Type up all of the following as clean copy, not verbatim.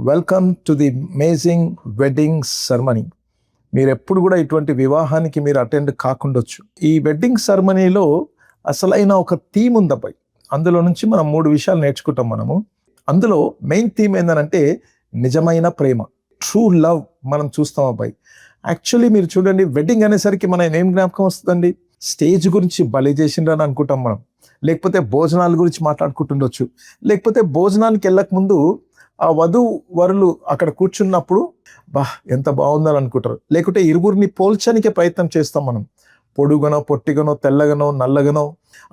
Welcome to the amazing wedding ceremony. మీరు ఎప్పుడు కూడా ఇటువంటి వివాహానికి మీరు అటెండ్ కాకుండొచ్చు. ఈ వెడ్డింగ్ సెరమనీలో అసలైన ఒక థీమ్ ఉంది అబ్బాయి. అందులో నుంచి మనం 3 విషయాలు నేర్చుకుంటాం మనము. అందులో మెయిన్ థీమ్ ఏంటంటే నిజమైన ప్రేమ, ట్రూ లవ్ మనం చూస్తాం అబ్బాయి. యాక్చువల్లీ మీరు చూడండి, వెడ్డింగ్ అనేసరికి మన ఏం జ్ఞాపకం వస్తుందండి? స్టేజ్ గురించి బలి చేసిండ్రని అనుకుంటాం మనం, లేకపోతే భోజనాల గురించి మాట్లాడుకుంటుండొచ్చు, లేకపోతే భోజనానికి వెళ్ళక ముందు ఆ వధువరులు అక్కడ కూర్చున్నప్పుడు ఎంత బాగుందని అనుకుంటారు, లేకుంటే ఇరువురిని పోల్చడానికి ప్రయత్నం చేస్తాం మనం. పొడుగనో పొట్టిగనో తెల్లగనో నల్లగనో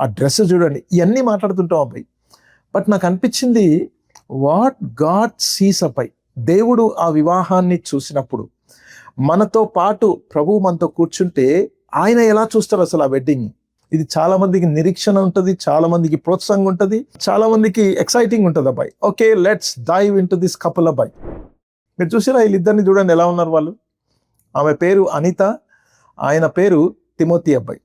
ఆ డ్రెస్ చూడండి, ఇవన్నీ మాట్లాడుతుంటాం అబ్బాయి. బట్ నాకు అనిపించింది, వాట్ గాడ్ సీస్ అబ్బాయి, దేవుడు ఆ వివాహాన్ని చూసినప్పుడు మనతో పాటు ప్రభువు మనతో కూర్చుంటే ఆయన ఎలా చూస్తారు అసలు ఆ వెడ్డింగ్? ఇది చాలా మందికి నిరీక్షణ ఉంటుంది, చాలా మందికి ప్రోత్సాహంగా ఉంటుంది, చాలా మందికి ఎక్సైటింగ్ ఉంటుంది అబ్బాయి. Okay, let's dive into this couple అబ్బాయి. మీరు చూసినా వీళ్ళిద్దరిని చూడండి ఎలా ఉన్నారు వాళ్ళు. ఆమె పేరు అనిత, ఆయన పేరు తిమోతి అబ్బాయి.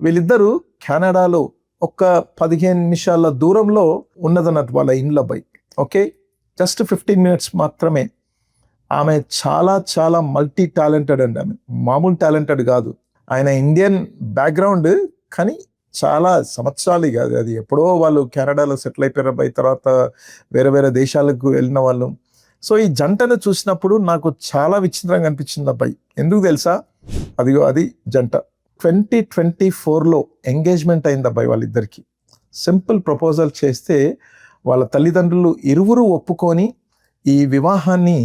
వీళ్ళిద్దరూ కెనడాలో ఒక 15 నిమిషాల దూరంలో ఉన్నదన్నట్టు వాళ్ళ ఇండ్ల అబ్బాయి. ఓకే, జస్ట్ 15 minutes మాత్రమే. ఆమె చాలా చాలా మల్టీ టాలెంటెడ్ అండి. ఆమె మామూలు టాలెంటెడ్ కాదు. ఆయన ఇండియన్ బ్యాక్గ్రౌండ్, కానీ చాలా సంవత్సరాలు కాదు, అది ఎప్పుడో వాళ్ళు కెనడాలో సెటిల్ అయిపోయారు అబ్బాయి. తర్వాత వేరే వేరే దేశాలకు వెళ్ళిన వాళ్ళు. సో ఈ జంటను చూసినప్పుడు నాకు చాలా విచిత్రంగా అనిపించింది అబ్బాయి. ఎందుకు తెలుసా? అది జంట 2024లో ఎంగేజ్మెంట్ అయింది అబ్బాయి వాళ్ళిద్దరికి. సింపుల్ ప్రపోజల్ చేస్తే వాళ్ళ తల్లిదండ్రులు ఇరువురు ఒప్పుకొని ఈ వివాహాన్ని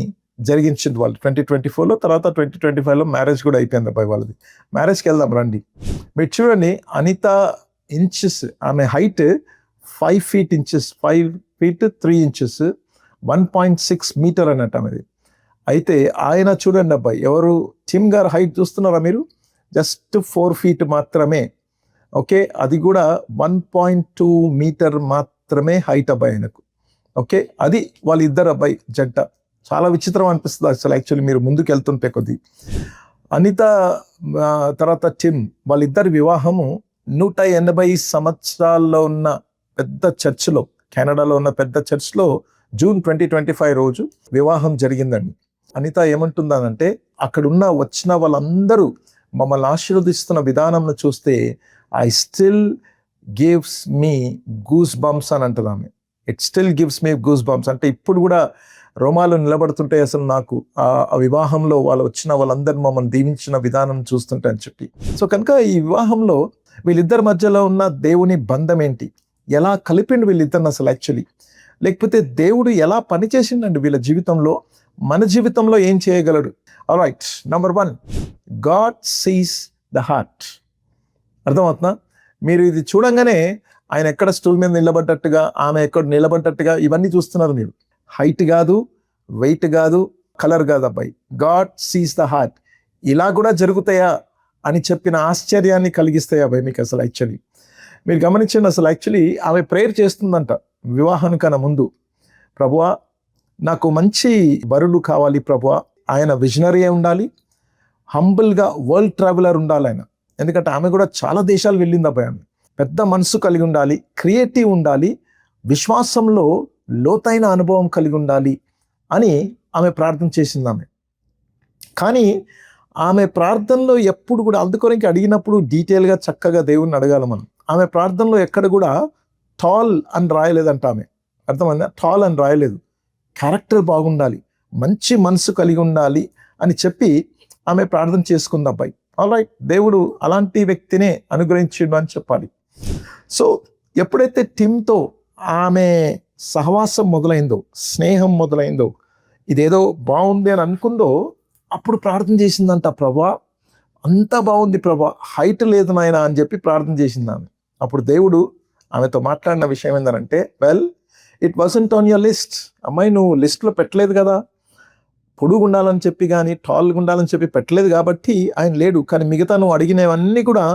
జరిగించింది వాళ్ళు 2024లో. తర్వాత 2025లో మ్యారేజ్ కూడా అయిపోయింది అబ్బాయి వాళ్ళది. మ్యారేజ్కి వెళ్దాం రండి. మీరు చూడండి, అనిత ఇంచెస్, ఆమె height 5 feet inches, 5 feet 3 inches, 1.6 meter అన్నట్టు ఆమెది. అయితే ఆయన చూడండి అబ్బాయి, ఎవరు టిమ్ గారు హైట్ చూస్తున్నారా మీరు? జస్ట్ 4 feet మాత్రమే. ఓకే, అది కూడా 1.2 meter మాత్రమే హైట్ అబ్బాయి ఆయనకు. ఓకే, అది వాళ్ళిద్దరు అబ్బాయి జంట. చాలా విచిత్రం అనిపిస్తుంది అసలు యాక్చువల్లీ మీరు ముందుకు వెళ్తుంటే కొద్ది. అనిత తర్వాత టిమ్, వాళ్ళిద్దరి వివాహము 180 సంవత్సరాల్లో ఉన్న పెద్ద చర్చ్లో, కెనడాలో ఉన్న పెద్ద చర్చ్లో June 2025 రోజు వివాహం జరిగిందండి. అనిత ఏమంటుందానంటే, అక్కడున్న వచ్చిన వాళ్ళందరూ మమ్మల్ని ఆశీర్వదిస్తున్న విధానంను చూస్తే I still gives me goose bumps అని అంటుంది ఆమె. It still gives me goose bumps అంటే ఇప్పుడు కూడా రోమాలు నిలబడుతుంటాయి అసలు నాకు ఆ వివాహంలో వాళ్ళు వచ్చిన వాళ్ళందరినీ మమ్మల్ని దీవించిన విధానం చూస్తుంటే అని చెప్పి. సో కనుక ఈ వివాహంలో వీళ్ళిద్దరి మధ్యలో ఉన్న దేవుని బంధం ఏంటి, ఎలా కలిపిండు వీళ్ళిద్దరిని అసలు యాక్చువల్లీ, లేకపోతే దేవుడు ఎలా పనిచేసిండండి వీళ్ళ జీవితంలో, మన జీవితంలో ఏం చేయగలడు? Alright, number 1, God sees the heart. అర్థమవుతుందా? మీరు ఇది చూడంగానే ఆయన ఎక్కడ స్టూల్ మీద నిలబడ్డట్టుగా, ఆమె ఎక్కడ నిలబడ్డట్టుగా ఇవన్నీ చూస్తున్నారు మీరు. హైట్ కాదు, వెయిట్ కాదు, కలర్ కాదు అబ్బాయి. God sees the heart. ఇలా కూడా జరుగుతాయా అని చెప్పిన ఆశ్చర్యాన్ని కలిగిస్తాయి అబ్బాయి మీకు అసలు యాక్చువల్లీ. మీరు గమనించండి, అసలు యాక్చువల్లీ ఆమె ప్రేయర్ చేస్తుందంట వివాహానికన్నా ముందు. ప్రభువా, నాకు మంచి వరుడు కావాలి ప్రభువా. ఆయన విజనరీ ఉండాలి, హంబుల్గా వరల్డ్ ట్రావెలర్ ఉండాలి ఆయన. ఎందుకంటే ఆమె కూడా చాలా దేశాలు వెళ్ళింది అబ్బాయి. ఆమె పెద్ద మనసు కలిగి ఉండాలి, క్రియేటివ్ ఉండాలి, విశ్వాసంలో లోతైన అనుభవం కలిగి ఉండాలి అని ఆమె ప్రార్థన చేసింది ఆమె. కానీ ఆమె ప్రార్థనలో ఎప్పుడు కూడా, అందుకొరకు అడిగినప్పుడు డీటెయిల్గా చక్కగా దేవుణ్ణి అడగాలి మనం. ఆమె ప్రార్థనలో ఎక్కడ కూడా టాల్ అని రాయలేదంట ఆమె. అర్థమైందా? టాల్ అని రాయలేదు. క్యారెక్టర్ బాగుండాలి, మంచి మనసు కలిగి ఉండాలి అని చెప్పి ఆమె ప్రార్థన చేసుకుంది అబ్బాయి. ఆల్రైట్, దేవుడు అలాంటి వ్యక్తినే అనుగ్రహించిండు అని చెప్పాలి. సో ఎప్పుడైతే టిమ్తో ఆమె సహవాసం మొదలైందో, స్నేహం మొదలైందో, ఇదేదో బాగుంది అని అనుకుందో, అప్పుడు ప్రార్థన చేసిందంట, ప్రభా అంతా బాగుంది ప్రభా, హైట్ లేదు నాయన అని చెప్పి ప్రార్థన చేసింది ఆమె. అప్పుడు దేవుడు ఆమెతో మాట్లాడిన విషయం ఏంటంటే, well, it wasn't on your list. అమ్మాయి, నువ్వు లిస్ట్లో పెట్టలేదు కదా, పొడుగు ఉండాలని చెప్పి కానీ టాల్గా ఉండాలని చెప్పి పెట్టలేదు కాబట్టి ఆయన లేడు. కానీ మిగతా నువ్వు అడిగినవన్నీ కూడా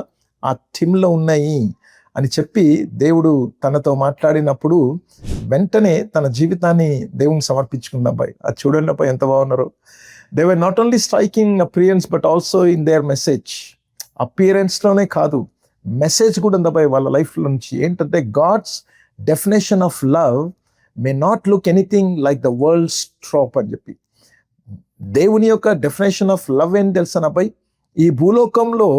ఆ టిమ్లో ఉన్నాయి అని చెప్పి దేవుడు తనతో మాట్లాడినప్పుడు వెంటనే తన జీవితాన్ని దేవుని సమర్పించుకున్న అబ్బాయి. అది చూడండి అబ్బాయి ఎంత బాగున్నారు. They were not only striking appearance but also in their message. అపియరెన్స్లోనే కాదు, మెసేజ్ కూడా ఉంది అబ్బాయి వాళ్ళ లైఫ్లో నుంచి. ఏంటంటే God's definition of love may not look anything like the world's trap అని చెప్పి. దేవుని యొక్క డెఫినేషన్ ఆఫ్ లవ్ ఏం తెలుసా అబ్బాయి? ఈ భూలోకంలో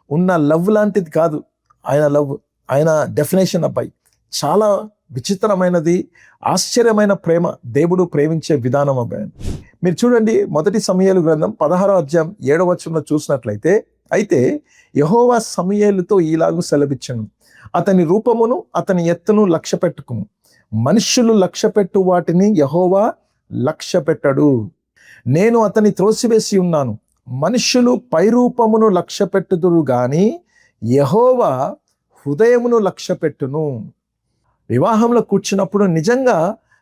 ఉన్న లవ్ లాంటిది కాదు ఆయన లవ్. ఆయన డెఫినేషన్ అబ్బాయి చాలా విచిత్రమైనది, ఆశ్చర్యమైన ప్రేమ, దేవుడు ప్రేమించే విధానం అబ్బాయి. మీరు చూడండి, 1 సమూయేలు గ్రంథం 16వ అధ్యాయం 7వ వచనంలో చూసినట్లయితే, అయితే యెహోవా సమూయేలుతో ఈలాగు సెలవిచ్చెను, అతని రూపమును అతని ఎత్తును లక్ష్య పెట్టుకును, మనుష్యులు లక్ష్యపెట్టు వాటిని యెహోవా లక్ష్య పెట్టడు. నేను అతని త్రోసివేసి ఉన్నాను, మనుష్యులు పైరూపమును లక్ష్య పెట్టుదురు గాని యెహోవా హృదయమును లక్ష్య పెట్టును. వివాహంలో కూర్చున్నప్పుడు నిజంగా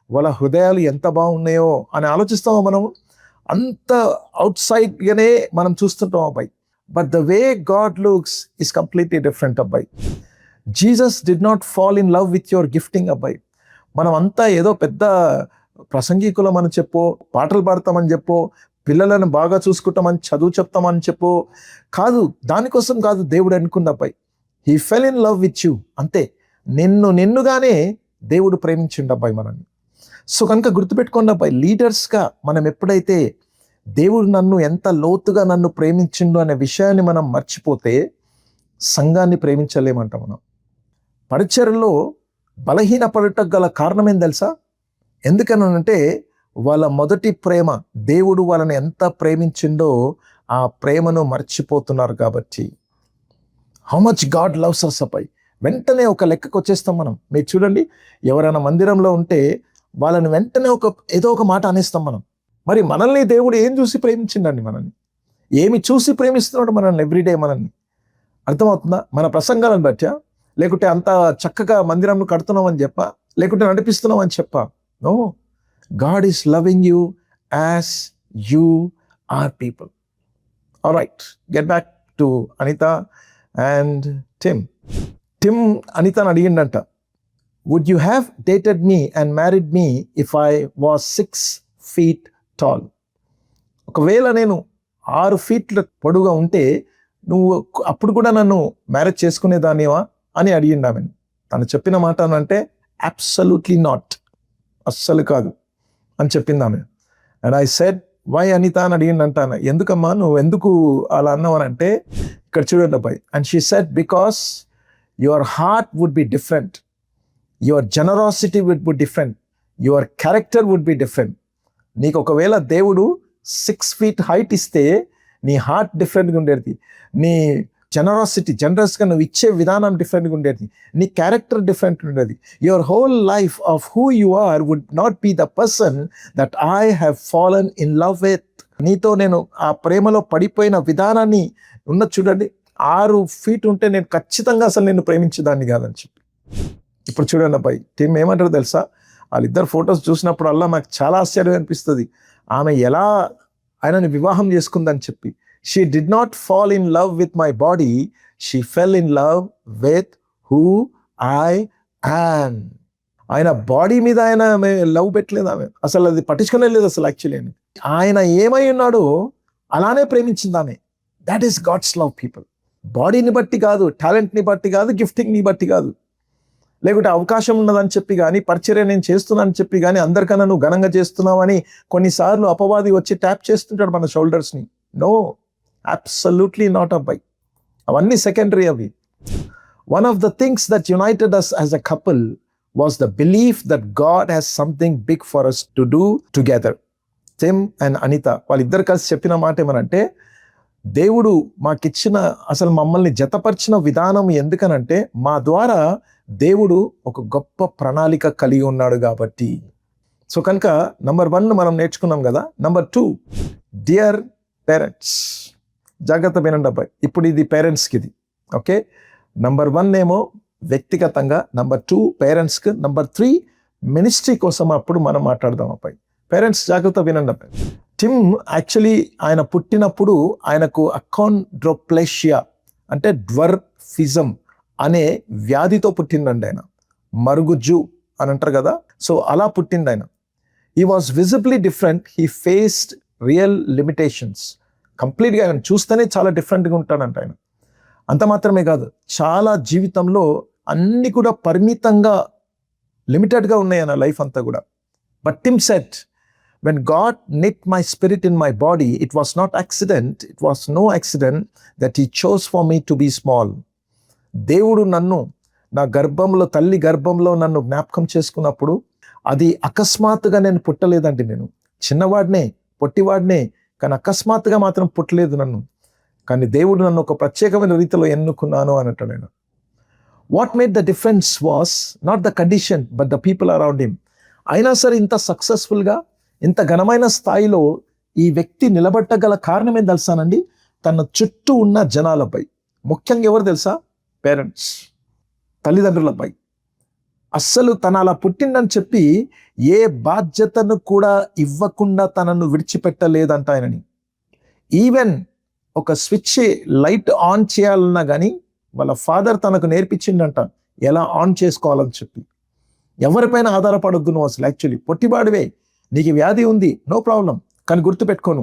వాళ్ళ హృదయాలు ఎంత బాగున్నాయో అని ఆలోచిస్తామో మనం. అంత అవుట్ సైడ్గానే మనం చూస్తుంటాం అబ్బాయి. But the way God looks is completely different అబ్బాయి. Jesus did not fall in love with your gifting అబ్బాయి. మనం అంతా ఏదో పెద్ద ప్రసంగికులం అని చెప్పో, పాటలు పాడతామని చెప్పో, పిల్లలను బాగా చూసుకుంటామని, చదువు చెప్తామని చెప్పో కాదు. దానికోసం కాదు దేవుడు అనుకుంది అబ్బాయి. He fell in love with you, అంతే. నిన్నుగానే దేవుడు ప్రేమించిండు అబ్బాయి మనల్ని. సో కనుక గుర్తుపెట్టుకోండి అబ్బాయి, లీడర్స్గా మనం ఎప్పుడైతే దేవుడు నన్ను ఎంత లోతుగా నన్ను ప్రేమించిండు అనే విషయాన్ని మనం మర్చిపోతే సంఘాన్ని ప్రేమించలేమంట మనం. పరిచర్యలో బలహీనపడటకు గల కారణం ఏం తెలుసా? ఎందుకనంటే వాళ్ళ మొదటి ప్రేమ, దేవుడు వాళ్ళని ఎంత ప్రేమించిండో ఆ ప్రేమను మర్చిపోతున్నారు కాబట్టి. How much God loves us అబ్బాయి. వెంటనే ఒక లెక్కకు వచ్చేస్తాం మనం. మీరు చూడండి, ఎవరైనా మందిరంలో ఉంటే వాళ్ళని వెంటనే ఏదో ఒక మాట అనేస్తాం మనం. మరి మనల్ని దేవుడు ఏం చూసి ప్రేమించిండండి? మనల్ని ఏమి చూసి ప్రేమిస్తున్నాడు మనల్ని ఎవ్రీడే? మనల్ని అర్థమవుతుందా? మన ప్రసంగాలను బట్టా, లేకుంటే అంత చక్కగా మందిరంను కడుతున్నామని చెప్పా, లేకుంటే నడిపిస్తున్నాం అని చెప్పా? No, God is loving you as you are people. Alright, get back to Anita and Tim. Tim అనితను అడిగిండంట, would you have dated me and married me if I was 6 feet tall? ఒకవేళ నేను 6 feet పొడుగా ఉంటే నువ్వు అప్పుడు కూడా నన్ను మ్యారేజ్ చేసుకునేదానివా అని అడిగిండు ఆమె. తను చెప్పిన మాట అంటే అబ్సల్యూట్లీ నాట్, అస్సలు కాదు అని చెప్పింది ఆమె. And I said why Anita అని అడిగిండంట. ఎందుకమ్మా నువ్వు ఎందుకు అలా అన్నావు అంటే, ఇక్కడ చూడండి అబ్బాయి. And she said because your heart would be different, your generosity would be different, your character would be different. నీకు ఒకవేళ దేవుడు 6 feet హైట్ ఇస్తే నీ హార్ట్ డిఫరెంట్గా ఉండేది, నీ జనరస్గా నువ్వు ఇచ్చే విధానం డిఫరెంట్గా ఉండేది, నీ క్యారెక్టర్ డిఫరెంట్ ఉండేది. Your whole life of who you are would not be the person that I have fallen in love with. నీతో నేను ఆ ప్రేమలో పడిపోయిన విధానాన్ని ఉన్న చూడండి. 6 feet ఉంటే నేను ఖచ్చితంగా అసలు నేను ప్రేమించేదాన్ని కాదని చెప్పి. ఇప్పుడు చూడండి అబ్బాయి, టీమ్ ఏమంటారు తెలుసా? వాళ్ళిద్దరు ఫొటోస్ చూసినప్పుడు అలా నాకు చాలా ఆశ్చర్యం అనిపిస్తుంది. ఆమె ఎలా ఆయనని వివాహం చేసుకుందని చెప్పి. She did not fall in love with my body, she fell in love with who I am. ఆయన బాడీ మీద ఆయన ఆమె లవ్ పెట్టలేదు, ఆమె అసలు అది పట్టించుకునే లేదు అసలు. యాక్చువల్లీ ఆయన ఏమై ఉన్నాడో అలానే ప్రేమించింది ఆమె. That is God's love people. బాడీని బట్టి కాదు, టాలెంట్ని బట్టి కాదు, గిఫ్టింగ్ని బట్టి కాదు, లేకుంటే అవకాశం ఉన్నదని చెప్పి కానీ, పరిచర్య నేను చేస్తున్నానని చెప్పి కానీ, అందరికన్నా నువ్వు ఘనంగా చేస్తున్నావని కొన్నిసార్లు అపవాది వచ్చి ట్యాప్ చేస్తుంటాడు మన షోల్డర్స్ని. నో, అబ్సల్యూట్లీ నాట్ అబ్బాయి. అవన్నీ సెకండరీ అవి. One of the things that united us as a couple was the belief that God has something big for us to do together. Tim and Anita వాళ్ళిద్దరు కలిసి చెప్పిన మాట ఏమనంటే, దేవుడు మాకిచ్చిన అసలు మమ్మల్ని జతపరిచిన విధానం ఎందుకనంటే మా ద్వారా దేవుడు ఒక గొప్ప ప్రణాళిక కలిగి ఉన్నాడు కాబట్టి. సో కనుక నంబర్ 1 మనం నేర్చుకున్నాం కదా. నంబర్ 2, డియర్ పేరెంట్స్, జాగ్రత్త వినండి అబ్బాయి. ఇప్పుడు ఇది పేరెంట్స్కి ఇది, ఓకే. నంబర్ 1 ఏమో వ్యక్తిగతంగా, నంబర్ 2 పేరెంట్స్కి, నంబర్ 3 మినిస్ట్రీ కోసం అప్పుడు మనం మాట్లాడదాం అబ్బాయి. పేరెంట్స్ జాగ్రత్త వినండి అబ్బాయి. టిమ్ యాక్చువల్లీ ఆయన పుట్టినప్పుడు ఆయనకు అకాండ్రోప్లేషియా అంటే డ్వర్ఫిజం అనే వ్యాధితో పుట్టిండండి ఆయన. మరుగుజ్జు అని అంటారు కదా, సో అలా పుట్టిండు ఆయన. He was visibly different, he faced real limitations. కంప్లీట్గా ఆయన చూస్తేనే చాలా డిఫరెంట్గా ఉంటాడంట ఆయన. అంత మాత్రమే కాదు, చాలా జీవితంలో అన్ని కూడా పరిమితంగా లిమిటెడ్గా ఉన్నాయి నా లైఫ్ అంతా కూడా. But Tim said, when God knit my spirit in my body, it was not accident, it was no accident that he chose for me to be small. దేవుడు నన్ను నా గర్భంలో, తల్లి గర్భంలో నన్ను జ్ఞాపకం చేసుకున్నప్పుడు అది అకస్మాత్తుగా నేను పుట్టలేదండి. నేను చిన్నవాడినే, పొట్టివాడినే, కానీ అకస్మాత్తుగా మాత్రం పుట్టలేదు నన్ను. కానీ దేవుడు నన్ను ఒక ప్రత్యేకమైన రీతిలో ఎన్నుకున్నాను అని అంటాడు ఆయన. What made the difference was not the condition but the people around him. అయినా సరే ఇంత సక్సెస్ఫుల్గా, ఇంత ఘనమైన స్థాయిలో ఈ వ్యక్తి నిలబట్టగల కారణం ఏం తెలుసానండి? తన చుట్టూ ఉన్న జనాలపై, ముఖ్యంగా ఎవరు తెలుసా? పేరెంట్స్, తల్లిదండ్రులపై. అస్సలు తన అలా పుట్టిందని చెప్పి ఏ బాధ్యతను కూడా ఇవ్వకుండా తనను విడిచిపెట్టలేదంట ఆయనని. ఈవెన్ ఒక స్విచ్ లైట్ ఆన్ చేయాలన్నా కానీ వాళ్ళ ఫాదర్ తనకు నేర్పించిండంట ఎలా ఆన్ చేసుకోవాలని చెప్పి. ఎవరిపైన ఆధారపడొద్దు నువ్వు అసలు. యాక్చువల్లీ పొట్టిబాడివే, నీకు వ్యాధి ఉంది, నో ప్రాబ్లం, కానీ గుర్తుపెట్టుకోను,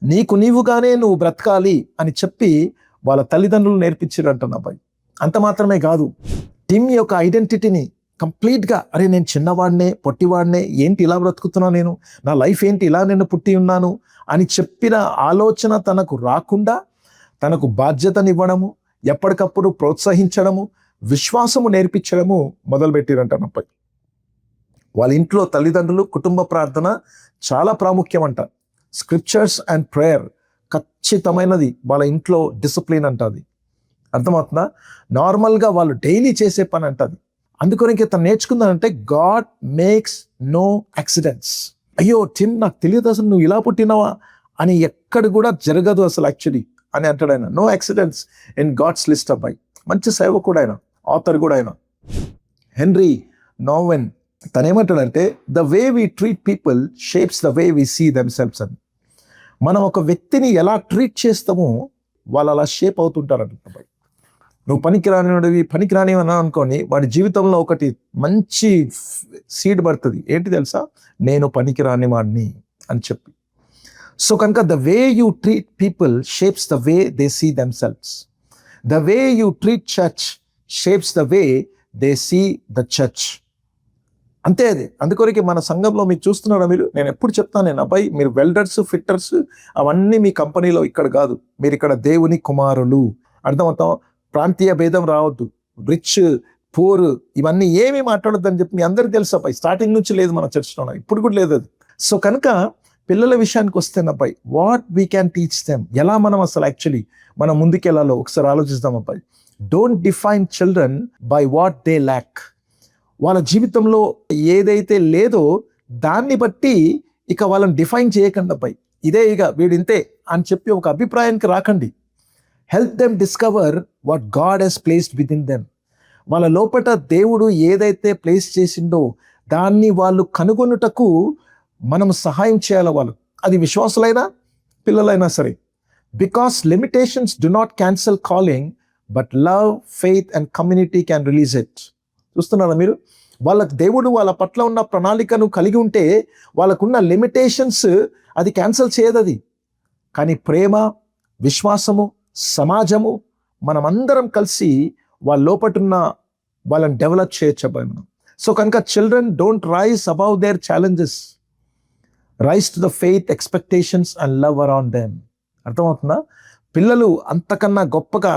నీకు నీవుగానే నువ్వు బ్రతకాలి అని చెప్పి వాళ్ళ తల్లిదండ్రులు నేర్పించారంట నా అబ్బాయి. అంత మాత్రమే కాదు, టిమ్ యొక్క ఐడెంటిటీని కంప్లీట్గా, అరే నేను చిన్నవాడినే, పొట్టివాడినే, ఏంటి ఇలా బ్రతుకుతున్నా, నేను నా లైఫ్ ఏంటి, ఇలా నేను పుట్టి ఉన్నాను అని చెప్పిన ఆలోచన తనకు రాకుండా తనకు బాధ్యతనివ్వడము, ఎప్పటికప్పుడు ప్రోత్సహించడము, విశ్వాసము నేర్పించడము మొదలుపెట్టిరంట నా అబ్బాయి. వాళ్ళ ఇంట్లో తల్లిదండ్రులు, కుటుంబ ప్రార్థన చాలా ప్రాముఖ్యం అంట. స్క్రిప్చర్స్ అండ్ ప్రేయర్ ఖచ్చితమైనది వాళ్ళ ఇంట్లో డిసిప్లిన్ అంట. అది అర్థమవుతుందా? నార్మల్గా వాళ్ళు డైలీ చేసే పని అంటది. అందుకొనికి తను నేర్చుకుందానంటే గాడ్ మేక్స్ నో యాక్సిడెంట్స్. అయ్యో టిమ్, నాకు తెలియదు అసలు నువ్వు ఇలా పుట్టినావా అని ఎక్కడ కూడా జరగదు అసలు యాక్చువల్లీ అని అంటాడు ఆయన. No accidents in God's list అబ్బాయి. మంచి సేవకుడు ఆయన, ఆథర్ కూడా ఆయన. హెన్రీ నోవెన్ తనేమంటాడంటే the way we treat people shapes the way we see themselves అని. మనం ఒక వ్యక్తిని ఎలా ట్రీట్ చేస్తామో వాళ్ళు అలా షేప్ అవుతుంటారంట. నువ్వు పనికిరాని అని అనుకోని వాడి జీవితంలో ఒకటి మంచి సీడ్ పడుతుంది. ఏంటి తెలుసా? నేను పనికిరాని వాడిని అని చెప్పి. సో కనుక the way you treat people shapes the way they see themselves. The way you treat church shapes the way they see the church. అంతే అది. అందుకొరికి మన సంఘంలో మీరు చూస్తున్నారా, నేను ఎప్పుడు చెప్తాను, నేను అబ్బాయి మీరు వెల్డర్స్, ఫిట్టర్స్ అవన్నీ మీ కంపెనీలో ఇక్కడ కాదు, మీరు ఇక్కడ దేవుని కుమారులు. అర్థమవుతాం? ప్రాంతీయ భేదం రావద్దు, రిచ్ పూర్ ఇవన్నీ ఏమీ మాట్లాడొద్దు అని చెప్పి మీ అందరికీ తెలుసు అబ్బాయి. స్టార్టింగ్ నుంచి లేదు మన చర్చ్లో, ఇప్పుడు కూడా లేదు అది. సో కనుక పిల్లల విషయానికి వస్తే అబ్బాయి, what we can teach them, ఎలా మనం అసలు యాక్చువల్లీ మనం ముందుకెళ్ళాలో ఒకసారి ఆలోచిస్తాం అబ్బాయి. Don't define children by what they lakh. వాళ్ళ జీవితంలో ఏదైతే లేదో దాన్ని బట్టి ఇక వాళ్ళని డిఫైన్ చేయకండి అబ్బాయి. ఇదే ఇక వీడు ఇంతే అని చెప్పి ఒక అభిప్రాయానికి రాకండి. Help them discover what God has placed within them. వాళ్ళ లోపల దేవుడు ఏదైతే ప్లేస్ చేసిండో దాన్ని వాళ్ళు కనుగొనుటకు మనం సహాయం చేయాలి వాళ్ళు. అది విశ్వాసులైనా పిల్లలైనా సరే. Because limitations do not cancel calling, but love, faith and community can release it. చూస్తున్నారా మీరు? వాళ్ళకి దేవుడు వాళ్ళ పట్ల ఉన్న ప్రణాళికను కలిగి ఉంటే వాళ్ళకున్న లిమిటేషన్స్ అది క్యాన్సల్ చేయదు అది. కానీ ప్రేమ, విశ్వాసము, సమాజము మనమందరం కలిసి వాళ్ళ లోపటున్న వాళ్ళని డెవలప్ చేయొచ్చు అబ్బాయి మనం. సో కనుక children don't rise above their challenges, rise to the faith, expectations and love around them. అర్థమవుతుందా? పిల్లలు అంతకన్నా గొప్పగా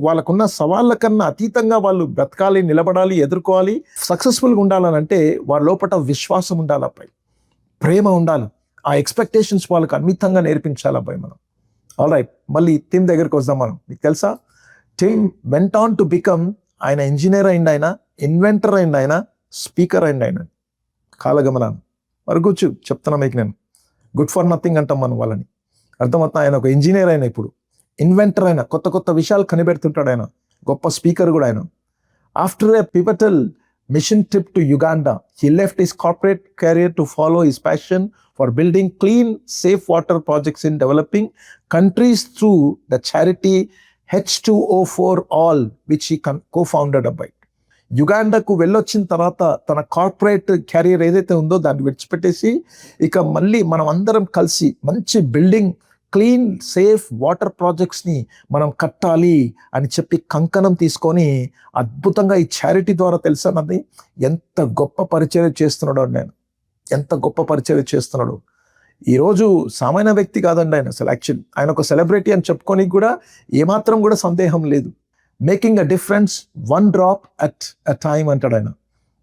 వాళ్ళకున్న సవాళ్ళ కన్నా అతీతంగా వాళ్ళు బ్రతకాలి, నిలబడాలి, ఎదుర్కోవాలి, సక్సెస్ఫుల్గా ఉండాలని అంటే వాళ్ళ లోపల విశ్వాసం ఉండాలి అబ్బాయి, ప్రేమ ఉండాలి. ఆ ఎక్స్పెక్టేషన్స్ వాళ్ళకి అమితంగా నేర్పించాలి అబ్బాయి మనం. ఆల్ రైట్, మళ్ళీ టిమ్ దగ్గరికి వద్దాం మనం. మీకు తెలుసా Tim went on to become, ఆయన ఇంజనీర్ అయింది, ఆయన ఇన్వెంటర్ అయింది, ఆయన స్పీకర్ అయింది. ఆయన కాలగమనాన్ని వరకూర్చు చెప్తున్నా మీకు నేను. గుడ్ ఫర్ నథింగ్ అంటాం మనం వాళ్ళని. అర్థమవుతా? ఆయన ఒక ఇంజనీర్ అయినా, ఇప్పుడు ఇన్వెంటర్ అయినా, కొత్త కొత్త విషయాలు కనిపెడుతుంటాడు ఆయన, గొప్ప స్పీకర్ కూడా ఆయన. After a pivotal mission trip to Uganda, he left his corporate career to follow his passion for building clean, safe water projects in developing countries through the charity H2O for All, which he co-founded by. యుగాండాకు వెళ్ళొచ్చిన తర్వాత తన corporate carrier ఏదైతే ఉందో దాన్ని విడిచిపెట్టేసి ఇక మళ్ళీ మనం అందరం కలిసి మంచి బిల్డింగ్ క్లీన్ సేఫ్ వాటర్ ప్రాజెక్ట్స్ని మనం కట్టాలి అని చెప్పి కంకణం తీసుకొని అద్భుతంగా ఈ చారిటీ ద్వారా తెలుసన్నది ఎంత గొప్ప పరిచయం చేస్తున్నాడో నేను, ఎంత గొప్ప పరిచయం చేస్తున్నాడు. ఈరోజు సామాన్య వ్యక్తి కాదండి ఆయన అసలు. యాక్చువల్లీ ఆయన ఒక సెలబ్రిటీ అని చెప్పుకోనికి కూడా ఏమాత్రం కూడా సందేహం లేదు. Making a difference 1 drop at a time అంటాడు ఆయన.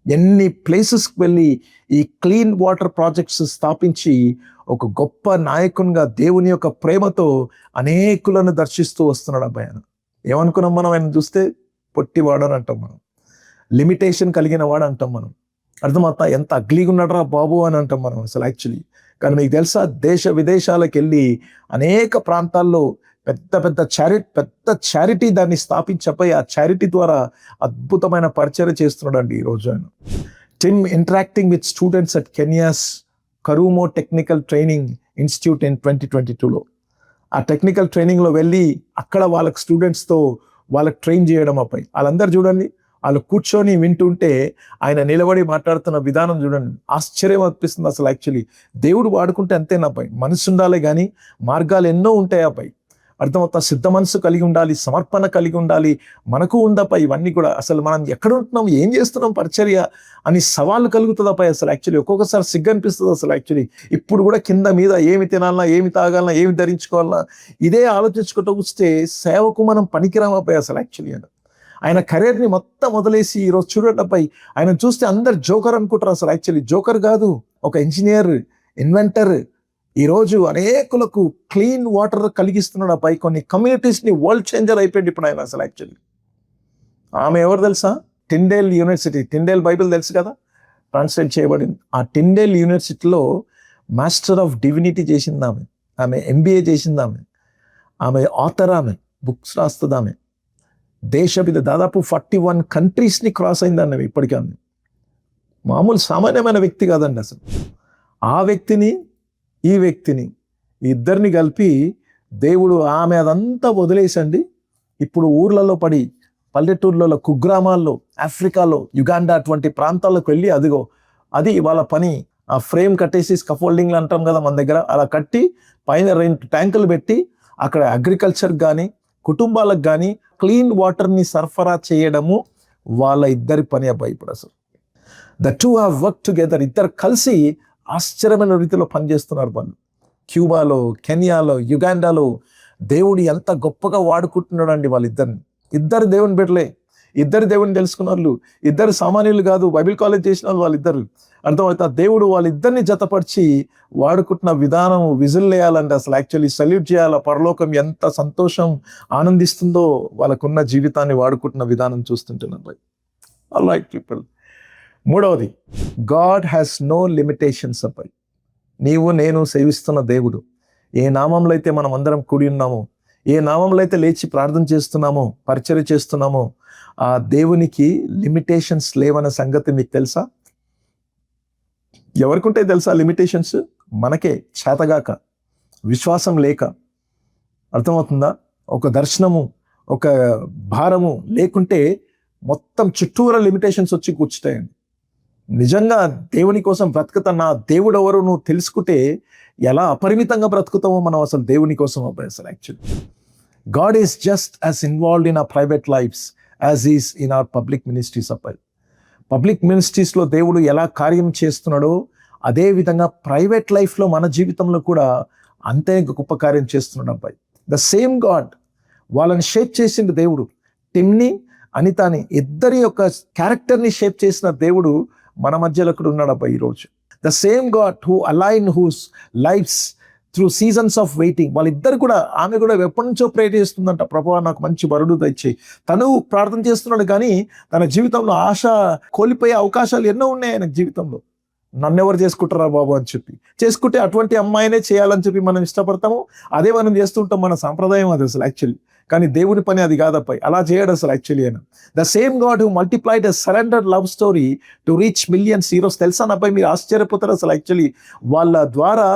ఎన్ని ప్లేసెస్కి వెళ్ళి ఈ క్లీన్ వాటర్ ప్రాజెక్ట్స్ స్థాపించి ఒక గొప్ప నాయకునిగా దేవుని యొక్క ప్రేమతో అనేకులను దర్శిస్తూ వస్తున్నాడు అబ్బాయి. ఆయన ఏమనుకున్నాం మనం ఆయన చూస్తే? పొట్టివాడు అని అంటాం మనం, లిమిటేషన్ కలిగిన వాడు అంటాం మనం. అర్థమవుతా? ఎంత అగ్లీగా ఉన్నాడరా బాబు అని అంటాం మనం అసలు యాక్చువల్లీ. కానీ మీకు తెలుసా, దేశ విదేశాలకు వెళ్ళి అనేక ప్రాంతాల్లో పెద్ద చారిటీ దాన్ని స్థాపించపోయి ఆ చారిటీ ద్వారా అద్భుతమైన పరిచయం చేస్తున్నాడు అండి ఈరోజు ఆయన. Tim interacting with students at Kenya's Karumo technical training institute in 2022లో ఆ టెక్నికల్ ట్రైనింగ్లో వెళ్ళి అక్కడ వాళ్ళకి స్టూడెంట్స్తో వాళ్ళకి ట్రైన్ చేయడం అబ్బాయి. వాళ్ళందరూ చూడండి, వాళ్ళు కూర్చొని వింటుంటే ఆయన నిలబడి మాట్లాడుతున్న విధానం చూడండి, ఆశ్చర్యం అనిపిస్తుంది అసలు. యాక్చువల్లీ దేవుడు వాడుకుంటే అంతేనా అబ్బాయి? మనసు ఉండాలి కానీ మార్గాలు ఎన్నో ఉంటాయి అబ్బాయి. అర్థమవుతా? సిద్ధ మనసు కలిగి ఉండాలి, సమర్పణ కలిగి ఉండాలి. మనకు ఉందపై ఇవన్నీ కూడా. అసలు మనం ఎక్కడ ఉంటున్నాం, ఏం చేస్తున్నాం పరిచర్య అని సవాళ్ళు కలుగుతుందపై అసలు. యాక్చువల్లీ ఒక్కొక్కసారి సిగ్గు అనిపిస్తుంది అసలు. యాక్చువల్లీ ఇప్పుడు కూడా కింద మీద ఏమి తినాలన్నా, ఏమి తాగాలన్నా, ఏమి ధరించుకోవాలన్నా ఇదే ఆలోచించుకుంటూ వస్తే సేవకు మనం పనికిరామపై అసలు. యాక్చువల్లీ ఆయన కెరీర్ని మొత్తం వదిలేసి ఈరోజు చూడండి అబ్బాయి, ఆయన చూస్తే అందరు జోకర్ అనుకుంటారు అసలు. యాక్చువల్లీ జోకర్ కాదు, ఒక ఇంజనీర్, ఇన్వెంటర్. ఈరోజు అనేకులకు క్లీన్ వాటర్ కలిగిస్తున్నాడు అబ్బాయి. కొన్ని కమ్యూనిటీస్ని వరల్డ్ చేంజర్ అయిపోయింది ఇప్పుడు ఆయన అసలు. యాక్చువల్లీ ఆమె ఎవరు తెలుసా? Tyndale university. టిండేల్ బైబిల్ తెలుసు కదా, ట్రాన్స్లేట్ చేయబడింది. ఆ టిండేల్ యూనివర్సిటీలో మాస్టర్ ఆఫ్ డివినిటీ చేసింది ఆమె. ఆమె MBA చేసింది ఆమె ఆథర్. ఆమె బుక్స్ రాస్తుంది. ఆమె దాదాపు 41 కంట్రీస్ని క్రాస్ అయింది అన్నవి ఇప్పటికీ. ఆమె మామూలు సామాన్యమైన వ్యక్తి కాదండి అసలు. ఆ వ్యక్తిని ఈ వ్యక్తిని ఇద్దరిని కలిపి దేవుడు ఆమె అదంతా వదిలేసండి ఇప్పుడు ఊర్లలో పడి, పల్లెటూర్లలో, కుగ్రామాల్లో, ఆఫ్రికాలో, యుగాండా అటువంటి ప్రాంతాలకు వెళ్ళి అది వాళ్ళ పని. ఆ ఫ్రేమ్ కట్టేసి స్కఫోల్డింగ్లు అంటాం కదా మన దగ్గర, అలా కట్టి పైన 2 ట్యాంకులు పెట్టి అక్కడ అగ్రికల్చర్ కానీ కుటుంబాలకు కానీ క్లీన్ వాటర్ని సరఫరా చేయడము వాళ్ళ ఇద్దరి పని అబ్బాయి ఇప్పుడు అసలు. The two have work together. ఇద్దరు కలిసి ఆశ్చర్యమైన రీతిలో పనిచేస్తున్నారు వాళ్ళు. క్యూబాలో, కెన్యాలో, యుగాండాలో దేవుడు ఎంత గొప్పగా వాడుకుంటున్నాడు అండి వాళ్ళిద్దరిని. ఇద్దరు దేవుని బిడ్డలే, ఇద్దరు దేవుని తెలుసుకున్న వాళ్ళు, ఇద్దరు సామాన్యులు కాదు, బైబిల్ కాలేజ్ చేసిన వాళ్ళు వాళ్ళిద్దరు. అర్థమవుతా? దేవుడు వాళ్ళిద్దరిని జతపరిచి వాడుకుంటున్న విధానం విజిల్ వేయాలంటే అసలు. యాక్చువల్లీ సల్యూట్ చేయాల. పరలోకం ఎంత సంతోషం ఆనందిస్తుందో వాళ్ళకున్న జీవితాన్ని వాడుకుంటున్న విధానం చూస్తుంటున్నారు. All right people. మూడవది, గాడ్ హ్యాస్ నో లిమిటేషన్స్ అబ్బాయి. నీవు నేను సేవిస్తున్న దేవుడు, ఏ నామంలో అయితే మనం అందరం కూడి ఉన్నామో, ఏ నామంలో అయితే లేచి ప్రార్థన చేస్తున్నామో, పరిచర్య చేస్తున్నామో, ఆ దేవునికి లిమిటేషన్స్ లేవన్న సంగతి మీకు తెలుసా? ఎవరికుంటే తెలుసా లిమిటేషన్స్? మనకే చేతగాక, విశ్వాసం లేక. అర్థమవుతుందా? ఒక దర్శనము, ఒక భారము లేకుంటే మొత్తం చుట్టూరా లిమిటేషన్స్ వచ్చి కూర్చుతాయండి. నిజంగా దేవుని కోసం బ్రతుకుతున్నా దేవుడు ఎవరు నువ్వు తెలుసుకుంటే ఎలా అపరిమితంగా బ్రతుకుతామో మనం అసలు దేవుని కోసం అబ్బాయి అసలు. Actually God is just as involved in our private lives as is in our public ministries అబ్బాయి. పబ్లిక్ మినిస్ట్రీస్లో దేవుడు ఎలా కార్యం చేస్తున్నాడో అదే విధంగా ప్రైవేట్ లైఫ్లో మన జీవితంలో కూడా అంతే గొప్ప కార్యం చేస్తున్నాడు అబ్బాయి. ద సేమ్ గాడ్ వాళ్ళని షేప్ చేసిండు దేవుడు. టిమ్ని, అనితాని ఇద్దరి యొక్క క్యారెక్టర్ని షేప్ చేసిన దేవుడు మన మధ్యలో కూడా ఉన్నాడు అబ్బాయి ఈరోజు. The same God who aligned whose lives through seasons of waiting. వాళ్ళిద్దరు కూడా, ఆమె కూడా ఎప్పటి నుంచో ప్రే చేస్తుందంట, ప్రభువా నాకు మంచి వరుడు దయచేయి. తను ప్రార్థన చేస్తున్నాడు కానీ తన జీవితంలో ఆశ కోల్పోయే అవకాశాలు ఎన్నో ఉన్నాయి ఆయన జీవితంలో. నన్నెవరు చేసుకుంటారా బాబు అని చెప్పి చేసుకుంటే అటువంటి అమ్మాయినే చేయాలని చెప్పి మనం ఇష్టపడతాము. అదే మనం చేస్తుంటాం, మన సాంప్రదాయం అది అసలు యాక్చువల్లీ. కానీ దేవుని పని అది కాదబ్బాయి, అలా చేయడు అసలు యాక్చువల్లీ ఆయన. The same God who multiplied a surrendered love story to reach millions. ఈరోజు తెలుసా అబ్బాయి, మీరు ఆశ్చర్యపోతారు అసలు. యాక్చువల్లీ వాళ్ళ ద్వారా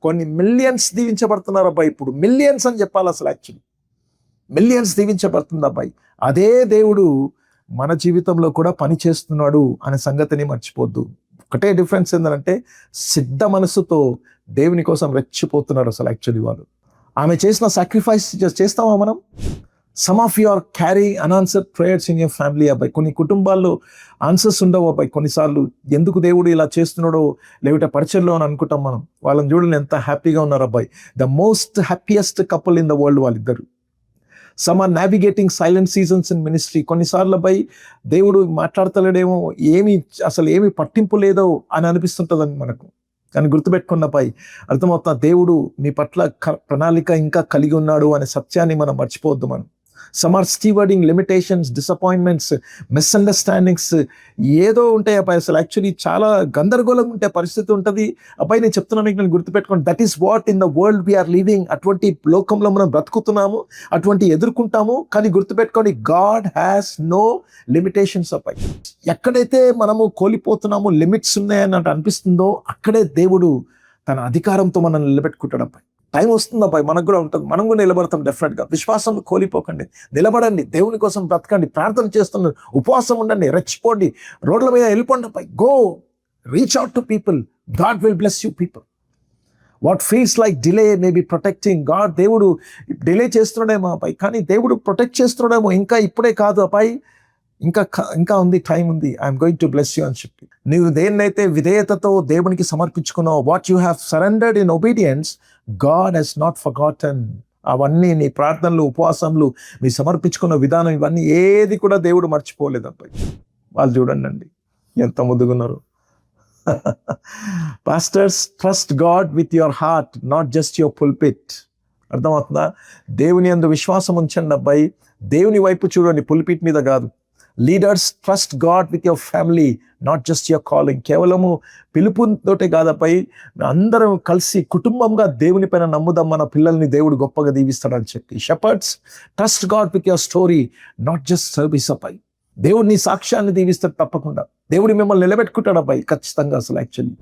కొన్ని మిలియన్స్ దీవించబడుతున్నారు అబ్బాయి. ఇప్పుడు మిలియన్స్ అని చెప్పాలి అసలు. యాక్చువల్లీ మిలియన్స్ దీవించబడుతుంది అబ్బాయి. అదే దేవుడు మన జీవితంలో కూడా పని చేస్తున్నాడు అనే సంగతిని మర్చిపోద్దు. ఒకటే డిఫరెన్స్ ఏంటంటే సిద్ధ మనసుతో దేవుని కోసం రెచ్చిపోతున్నారు అసలు యాక్చువల్లీ వాళ్ళు. ఆమె చేసిన సాక్రిఫైస్ చేస్తామా మనం? Some of you are carry unanswered prayers in your family అబ్బాయి. కొన్ని కుటుంబాల్లో ఆన్సర్స్ ఉండవు అబ్బాయి. కొన్నిసార్లు ఎందుకు దేవుడు ఇలా చేస్తున్నాడో లేకపోతే పరిచయంలో అని అనుకుంటాం మనం. వాళ్ళని చూడండి ఎంత హ్యాపీగా ఉన్నారు అబ్బాయి. The most happiest couple in the world వాళ్ళిద్దరు. Some are navigating silent seasons in ministry. కొన్నిసార్లు అబ్బాయి దేవుడు మాట్లాడతలేడేమో, అసలు ఏమి పట్టింపు లేదో అని అనిపిస్తుంటుందని మనకు. కానీ గుర్తుపెట్టుకున్న అబ్బాయి, అర్థమవుతున్న దేవుడు మీ పట్ల ప్రణాళిక ఇంకా కలిగి ఉన్నాడు అనే సత్యాన్ని మనం మర్చిపోవద్దు మనం. Some are stewarding limitations, disappointments, misunderstandings ఏదో ఉంటాయి అబ్బాయి. అసలు యాక్చువల్లీ చాలా గందరగోళంగా ఉంటే పరిస్థితి ఉంటుంది అబ్బాయి. నేను చెప్తున్నాను, నేను గుర్తుపెట్టుకోండి, that is what in the world we're living. అటువంటి లోకంలో మనం బ్రతుకుతున్నాము, అటువంటి ఎదుర్కొంటాము. కానీ గుర్తుపెట్టుకోండి, గాడ్ హ్యాస్ నో లిమిటేషన్స్ అబ్బాయి. ఎక్కడైతే మనము కోల్పోతున్నామో, లిమిట్స్ ఉన్నాయని అనిపిస్తుందో అక్కడే దేవుడు తన అధికారంతో మనం నిలబెట్టుకుంటాడు అబ్బాయి. టైం వస్తుంది అబ్బాయి, మనకు కూడా ఉంటుంది, మనం కూడా నిలబడతాం డెఫినెట్గా. విశ్వాసంలో కోల్పోకండి, నిలబడండి, దేవుని కోసం బ్రతకండి, ప్రార్థన చేస్తున్నారు, ఉపవాసం ఉండండి, రెచ్చిపోండి, రోడ్ల మీద వెళ్ళిపోండి అబ్బాయి. Go reach out to people, God will bless you people. What feels like delay may be protecting God. దేవుడు డిలే చేస్తున్నాడేమో అబ్బాయి, కానీ దేవుడు ప్రొటెక్ట్ చేస్తున్నాడేమో. ఇంకా ఇప్పుడే కాదు అబ్బాయి, ఇంకా ఉంది, టైం ఉంది. I'm going to bless you అని చెప్పి నీవు దేన్నైతే విధేయతతో దేవునికి సమర్పించుకున్నావు, what you have surrendered in obedience, God he's not forgotten. అవన్నీ నీ ప్రార్థనలు, ఉపవాసంలు, మీ సమర్పించుకున్న విధానం, ఇవన్నీ ఏది కూడా దేవుడు మర్చిపోలేదు అబ్బాయి. వాళ్ళు చూడండి అండి ఎంత ముద్దుగున్నారు. Pastors, trust God with your heart, not just your pulpit. అర్థమవుతుందా? దేవుని యందు విశ్వాసం ఉంచండి అబ్బాయి, దేవుని వైపు చూడండి, పుల్పిట్ మీద కాదు. Leaders, trust God with your family, not just your calling. కేవలము పిలుపుతోటే కాదపై అందరం కలిసి కుటుంబంగా దేవుని పైన నమ్ముదాం, మన పిల్లల్ని దేవుడు గొప్పగా దీవిస్తాడని చెప్పి. Shepherd's, trust God with your story, not just service అబ్బాయి. దేవుడు నీ సాక్ష్యాన్ని దీవిస్తాడు తప్పకుండా. దేవుడు మిమ్మల్ని నిలబెట్టుకుంటాడు అబ్బాయి ఖచ్చితంగా అసలు యాక్చువల్లీ.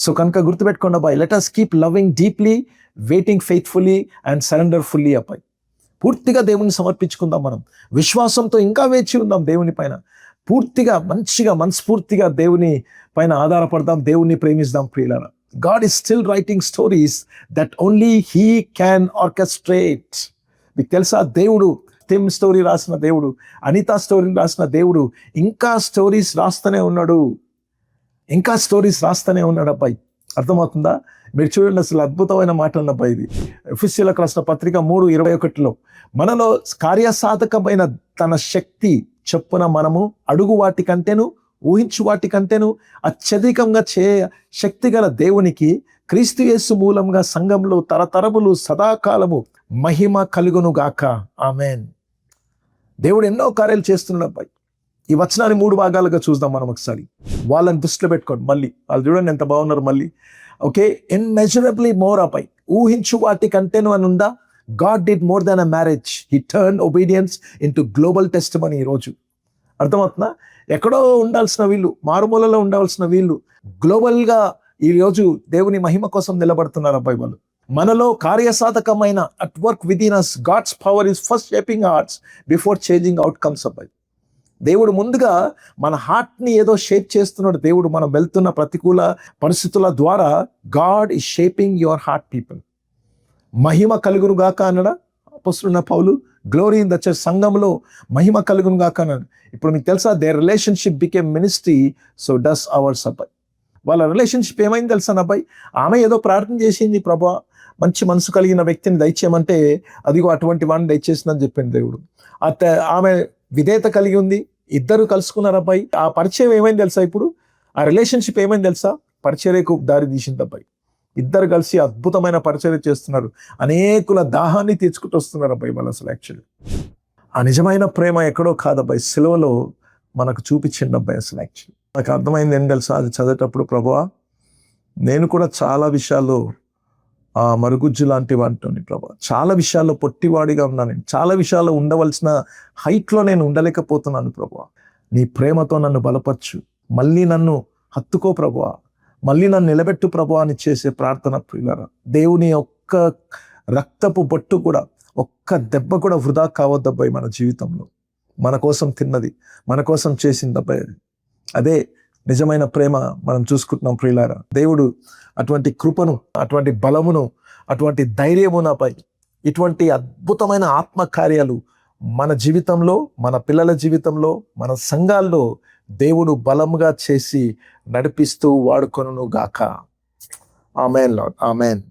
సో కనుక గుర్తుపెట్టుకోండి అబ్బాయి, let us keep loving deeply, waiting faithfully and surrender fully అబ్బాయి. పూర్తిగా దేవుని సమర్పించుకుందాం మనం, విశ్వాసంతో ఇంకా వేచి ఉందాం దేవుని పైన, పూర్తిగా మంచిగా మనస్ఫూర్తిగా దేవుని పైన ఆధారపడదాం, దేవుని ప్రేమిస్తాం ప్రియులారా. God is still writing stories that only he can orchestrate. మీకు తెలుసా, దేవుడు టిమ్ స్టోరీ రాసిన దేవుడు, అనితా స్టోరీ రాసిన దేవుడు ఇంకా స్టోరీస్ రాస్తూనే ఉన్నాడు, ఇంకా స్టోరీస్ రాస్తూనే ఉన్నాడు అబ్బాయి. అర్థమవుతుందా? మీరు చూడండి, అసలు అద్భుతమైన మాట అన్నబ్బాయి ఇది. ఎఫెసీయులకు రాసిన పత్రిక 3:21 మనలో కార్యసాధకమైన తన శక్తి చొప్పున మనము అడుగు వాటి కంటేను, ఊహించు వాటి కంటేను అత్యధికంగా శక్తి గల దేవునికి క్రీస్తు యేసు మూలంగా సంఘంలో తరతరములు సదాకాలము మహిమ కలుగును గాక. ఆమేన్. దేవుడు ఎన్నో కార్యాలు చేస్తున్నాడు అబ్బాయి. ఈ వచనాన్ని 3 భాగాలుగా చూద్దాం మనం ఒకసారి. వాళ్ళని దృష్టిలో పెట్టుకోండి. మళ్ళీ వాళ్ళు చూడండి ఎంత బాగున్నారు మళ్ళీ. ఓకే, ఇన్మెజరబ్లీ మోర్ అబ్బాయి, ఊహించు వాటి కంటేను అని ఉందా. God did more than a marriage, he turn obedience into global testimony. ఈరోజు అర్థమవుతుందా? ఎక్కడో ఉండాల్సిన వీళ్ళు, మారుమూలలో ఉండాల్సిన వీళ్ళు గ్లోబల్గా ఈరోజు దేవుని మహిమ కోసం నిలబడుతున్నారు అబ్బాయి వాళ్ళు. మనలో కార్యసాధకమైన at work with in us, God's power is first shaping hearts before changing outcomes అబ్బాయి. దేవుడు ముందుగా మన హార్ట్ని ఏదో షేప్ చేస్తున్నాడు. దేవుడు మనం వెళ్తున్న ప్రతికూల పరిస్థితుల ద్వారా God is shaping your heart people. మహిమ కలుగును గాక అన్నాడా అపోస్తలుడైన పౌలు. గ్లోరీ ఇన్ ద చర్చ్, సంఘంలో మహిమ కలుగును గాక అన్నాడు. ఇప్పుడు మీకు తెలుసా, their relationship became ministry, so does ours అబ్బాయి. వాళ్ళ రిలేషన్షిప్ ఏమైంది తెలుసా అబ్బాయి? ఆమె ఏదో ప్రార్థన చేసింది, ప్రభా మంచి మనసు కలిగిన వ్యక్తిని దయచేయమంటే అదిగో అటువంటి వాడిని దయచేసిందని చెప్పింది దేవుడు. ఆమె విధేయత కలిగి ఉంది, ఇద్దరు కలుసుకున్నారు అబ్బాయి. ఆ పరిచయం ఏమైంది తెలుసా? ఇప్పుడు ఆ రిలేషన్షిప్ ఏమైంది తెలుసా? పరిచర్యకు దారి తీసింది అబ్బాయి. ఇద్దరు కలిసి అద్భుతమైన పరిచర్య చేస్తున్నారు, అనేకుల దాహాన్ని తీర్చుకుంటూ వస్తున్నారు అబ్బాయి వాళ్ళు. అసలు యాక్చువల్లీ ఆ నిజమైన ప్రేమ ఎక్కడో కాదబ్బాయి, సిలువలో మనకు చూపించింది అబ్బాయి. అసలు యాక్చువల్లీ నాకు అర్థమైంది ఏం తెలుసా, అది చదివేటప్పుడు, ప్రభువా నేను కూడా చాలా విషయాల్లో ఆ మరుగుజ్జు లాంటి వాటిని ప్రభా, చాలా విషయాల్లో పొట్టివాడిగా ఉన్నాను, చాలా విషయాల్లో ఉండవలసిన హైట్లో నేను ఉండలేకపోతున్నాను ప్రభువా. నీ ప్రేమతో నన్ను బలపరచు, మళ్ళీ నన్ను హత్తుకో ప్రభువా, మళ్ళీ నన్ను నిలబెట్టు ప్రభువా అని చేసే ప్రార్థన ప్రియులారా. దేవుని ఒక్క రక్తపు బొట్టు కూడా, ఒక్క దెబ్బ కూడా వృధా కావద్దబ్బాయి మన జీవితంలో. మన కోసం తిన్నది, మన కోసం చేసింది అబ్బాయి. అదే నిజమైన ప్రేమ మనం చూసుకుంటున్నాం ప్రియులారా. దేవుడు అటువంటి కృపను, అటువంటి బలమును, అటువంటి ధైర్యము నాపై ఇటువంటి అద్భుతమైన ఆత్మకార్యాలు మన జీవితంలో, మన పిల్లల జీవితంలో, మన సంఘాల్లో దేవుడు బలముగా చేసి నడిపిస్తూ వాడుకొనును గాక. ఆమేన్ లార్డ్, ఆమేన్.